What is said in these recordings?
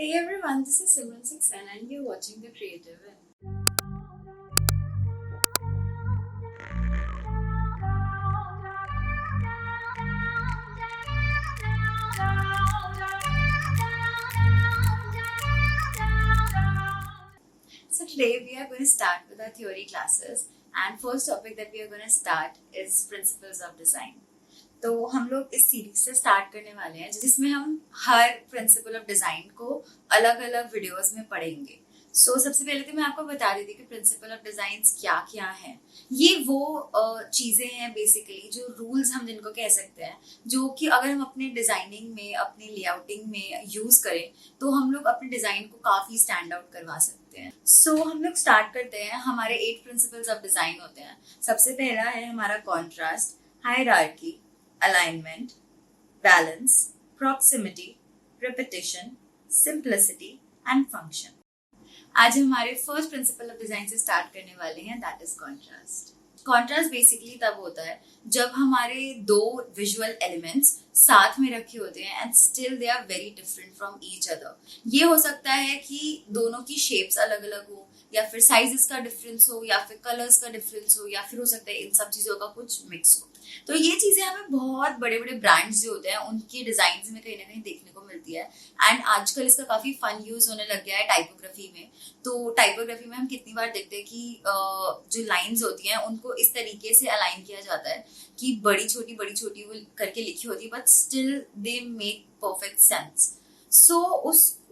Hey everyone, this is Simran Saxena and you're watching The Creative In. So today we are going to start with our theory classes and first topic that we are going to start is Principles of Design. तो हम लोग इस series से start करने वाले हैं जिसमें हम हर प्रिंसिपल ऑफ डिजाइन को अलग अलग वीडियोस में पढ़ेंगे। सबसे पहले तो मैं आपको बता देती कि प्रिंसिपल ऑफ डिजाइन क्या क्या है। ये वो चीजें हैं बेसिकली जो रूल्स हम जिनको कह सकते हैं, जो कि अगर हम अपने डिजाइनिंग में अपने लेआउटिंग में यूज करें तो हम लोग अपने डिजाइन को काफी स्टैंड आउट करवा सकते हैं। हम लोग स्टार्ट करते हैं। हमारे 8 प्रिंसिपल्स ऑफ डिजाइन होते हैं। सबसे पहला है हमारा contrast, hierarchy, alignment, balance, proximity, repetition, simplicity and function। आज हमारे फर्स्ट प्रिंसिपल ऑफ डिजाइन से स्टार्ट करने वाले हैं, that is contrast. Contrast basically तब होता है जब हमारे दो विजुअल एलिमेंट्स साथ में रखे होते हैं and still they are very different from each other. ये हो सकता है कि दोनों की शेप्स अलग अलग हो, या फिर साइजेस का डिफरेंस हो, या फिर कलर्स का डिफरेंस हो, या फिर हो सकता है इन सब चीजों का कुछ मिक्स हो। तो ये चीजें हमें बहुत बड़े बड़े ब्रांड्स जो होते हैं उनके डिजाइन में कहीं ना कहीं देखने को मिलती है। एंड आजकल इसका काफी फन यूज होने लग गया है टाइपोग्राफी में। तो टाइपोग्राफी में हम कितनी बार देखते हैं कि जो लाइंस होती हैं उनको इस तरीके से अलाइन किया जाता है कि बड़ी छोटी वो करके लिखी होती है, but still they make perfect sense.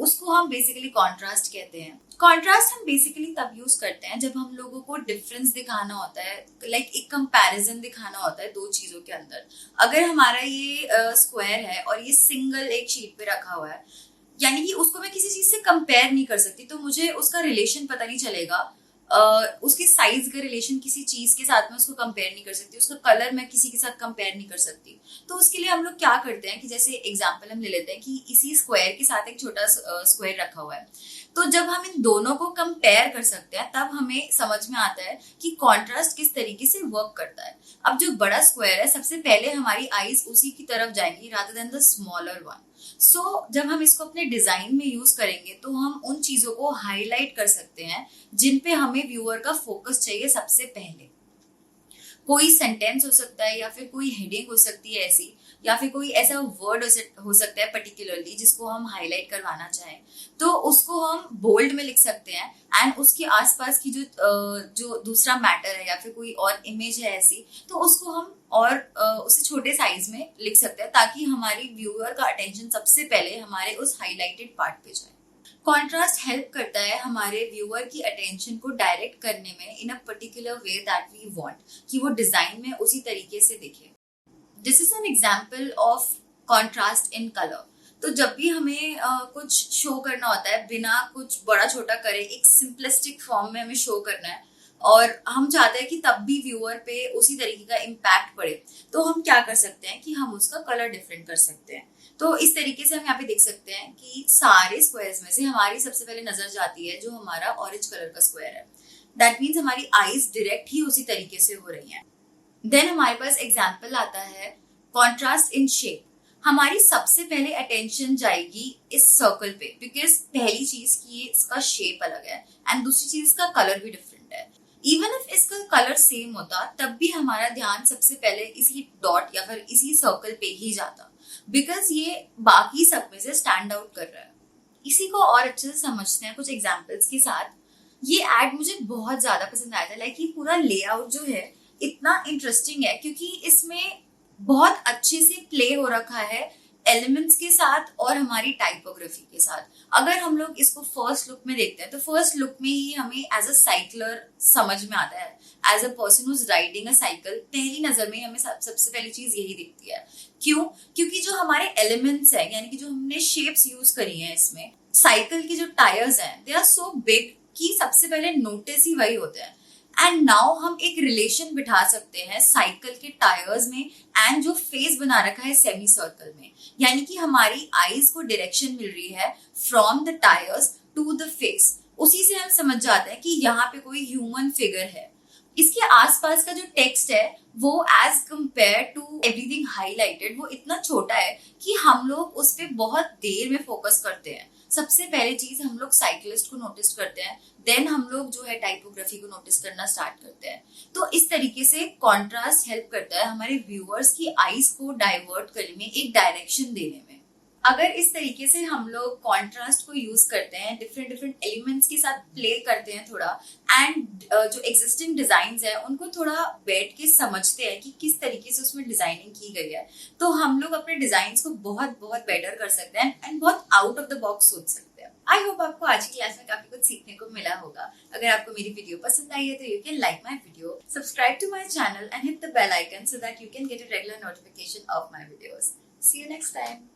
उसको हम बेसिकली कॉन्ट्रास्ट कहते हैं। कॉन्ट्रास्ट हम बेसिकली तब यूज करते हैं जब हम लोगों को डिफरेंस दिखाना होता है, लाइक एक कंपैरिजन दिखाना होता है दो चीजों के अंदर। अगर हमारा ये स्क्वायर है और ये सिंगल एक शीट पे रखा हुआ है, यानी कि उसको मैं किसी चीज से कंपेयर नहीं कर सकती, तो मुझे उसका रिलेशन पता नहीं चलेगा। उसके साइज का रिलेशन किसी चीज के साथ में उसको कंपेयर नहीं कर सकती, उसका कलर मैं किसी के साथ कंपेयर नहीं कर सकती। तो उसके लिए हम लोग क्या करते हैं कि जैसे एग्जांपल हम ले लेते हैं कि इसी स्क्वायर के साथ एक छोटा स्क्वायर रखा हुआ है। तो जब हम इन दोनों को कंपेयर कर सकते हैं तब हमें समझ में आता है कि कॉन्ट्रास्ट किस तरीके से वर्क करता है। अब जो बड़ा स्क्वायर है, सबसे पहले हमारी आईज उसी की तरफ जाएंगी rather than the smaller one. जब हम इसको अपने डिजाइन में यूज करेंगे तो हम उन चीजों को हाईलाइट कर सकते हैं जिन पे हमें व्यूअर का फोकस चाहिए सबसे पहले। कोई सेंटेंस हो सकता है, या फिर कोई हेडिंग हो सकती है ऐसी, या फिर कोई ऐसा वर्ड हो सकता है पर्टिकुलरली जिसको हम हाईलाइट करवाना चाहें, तो उसको हम बोल्ड में लिख सकते हैं। एंड उसके आसपास की जो दूसरा मैटर है या फिर कोई और इमेज है ऐसी, तो उसको हम और उसे छोटे साइज में लिख सकते हैं ताकि हमारी व्यूअर का अटेंशन सबसे पहले हमारे उस हाईलाइटेड पार्ट पे जाए। कॉन्ट्रास्ट हेल्प करता है हमारे व्यूअर की अटेंशन को डायरेक्ट करने में in a particular way that we want, कि वो डिजाइन में उसी तरीके से दिखे। This is an example of contrast in colour. तो जब भी हमें कुछ शो करना होता है बिना कुछ बड़ा छोटा करे, एक सिंपलिस्टिक फॉर्म में हमें शो करना है और हम चाहते हैं कि तब भी व्यूअर पे उसी तरीके का इम्पैक्ट पड़े, तो हम क्या कर सकते हैं कि हम उसका कलर डिफरेंट कर सकते हैं। तो इस तरीके से हम यहाँ पे देख सकते हैं कि सारे स्क्वायर्स में से हमारी सबसे पहले नजर जाती है जो हमारा ऑरेंज कलर का स्क्वायर है। दैट मीन्स हमारी आईज डायरेक्ट ही उसी तरीके से हो रही हैं। देन हमारे पास एग्जाम्पल आता है कॉन्ट्रास्ट इन शेप। हमारी सबसे पहले अटेंशन जाएगी इस सर्कल पे, बिकॉज पहली चीज की इसका शेप अलग है एंड दूसरी चीज इसका कलर भी डिफरेंट है। इवन इफ इसका कलर सेम होता तब भी हमारा ध्यान सबसे पहले इसी डॉट या फिर इसी सर्कल पे ही जाता, बिकॉज ये बाकी सब में से स्टैंड आउट कर रहा है। इसी को और अच्छे से समझते हैं कुछ एग्जाम्पल्स के साथ। ये एड मुझे बहुत ज्यादा पसंद आया था। लाइक ये पूरा लेआउट जो है इतना इंटरेस्टिंग है क्योंकि इसमें बहुत अच्छे से प्ले हो रखा है एलिमेंट्स के साथ और हमारी टाइपोग्राफी के साथ। अगर हम लोग इसको फर्स्ट लुक में देखते हैं तो फर्स्ट लुक में ही हमें एज अ साइकिलर समझ में आता है, as a person who is riding a cycle. पहली नजर में हमें सबसे पहली चीज यही दिखती है। क्यों? क्योंकि जो हमारे एलिमेंट्स हैं, यानी कि जो हमने शेप्स यूज करी हैं इसमें, साइकिल के जो टायर्स हैं दे आर सो बिग कि सबसे पहले नोटिस ही वही होते हैं। एंड नाउ हम एक रिलेशन बिठा सकते हैं साइकिल के टायर्स में एंड जो फेस बना रखा है सेमी सर्कल में, यानी कि हमारी आईज को डायरेक्शन मिल रही है from the tyres to the face. उसी से हम समझ जाते हैं कि यहाँ पे कोई ह्यूमन फिगर है। इसके आसपास का जो टेक्स्ट है वो as compare to everything highlighted वो इतना छोटा है कि हम लोग उस पर बहुत देर में फोकस करते हैं। सबसे पहले चीज हम लोग साइक्लिस्ट को नोटिस करते हैं, देन हम लोग जो है टाइपोग्राफी को नोटिस करना स्टार्ट करते हैं। तो इस तरीके से कॉन्ट्रास्ट हेल्प करता है हमारे व्यूअर्स की आईज को डाइवर्ट करने में, एक डायरेक्शन देने में। अगर इस तरीके से हम लोग कॉन्ट्रास्ट को यूज करते हैं, डिफरेंट डिफरेंट एलिमेंट्स के साथ प्ले करते हैं थोड़ा, एंड जो एग्जिस्टिंग डिजाइन है उनको थोड़ा बैठ के समझते हैं कि किस तरीके से उसमें डिजाइनिंग की गई है, तो हम लोग अपने डिजाइन को बहुत बहुत बेटर कर सकते हैं एंड बहुत आउट ऑफ द बॉक्स सोच सकते हैं। आई होप आपको आज की क्लास में काफी कुछ सीखने को मिला होगा। अगर आपको मेरी वीडियो पसंद आई है तो you can like my video, subscribe to my channel and hit the bell icon so that you can get a regular notification of my videos. See you next time.